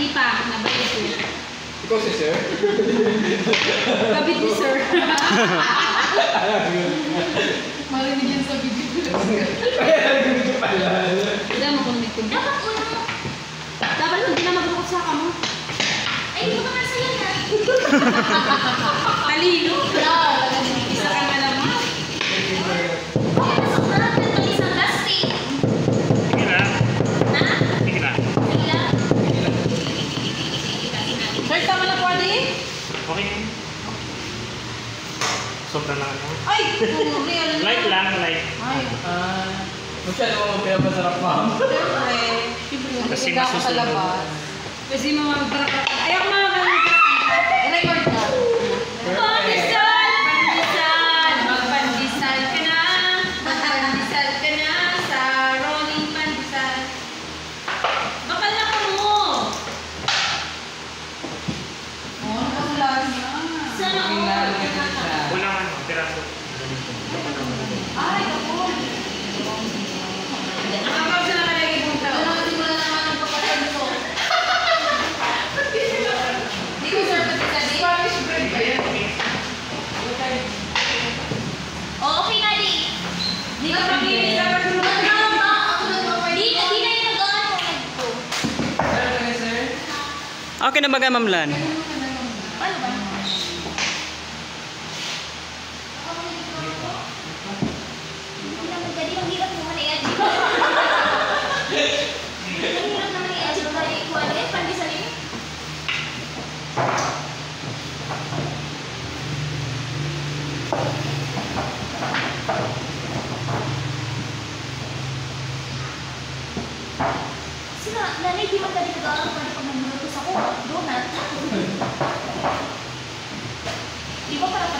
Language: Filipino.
Hindi pa, nabayad ko. Ikaw si sir? Kabit ni sir. Marinig yan sa video. Ganito pala. Hindi mo kung may kundi. Dapat hindi na maglukot sa kamo. Ay, hindi ko naman sa'yo na. Talino. Isa ka na naman. Pasok na natin ito isang plastic. Sige na. Na? Sige na. Wala. Sir, tama na po, Adi? Okay. Sobra lang ano. Ay! Real na. Light lang, light. Ay. Masyado mo pinapasarap, ma'am. Siyempre. Siyempre. Kasi Hindi ako sa masusunod. labas. Kasi mamagparak. Ayaw mga record ka. Pandesal! Pandesal! Magpandesal ka na. Magpandesal ka na sa rolling pandesal. Bakal na ka mo. Oh, nakasulat na. Sana all. Kulang ano, piraso. Ay, ako. Nakakawag na nakalagay kong tao. Hindi mo na naman ang papatay ko. Hindi ko sir pati Spanish bread ba yan? Oh, okay na, di. Hindi ka makinig sa pagtulungan. Di na yung nag-on ko. Okay na ba, Ma'am Lan? Paano ba? Hindi naman kasi ang hirap naman i-edit. Ang hirap naman i-edit pa rin. Kung ano yan, pandisalin. Sila, nanay, di man dali nag-aaral pa rin pag nag-nutos ako. Donut. Di ba parang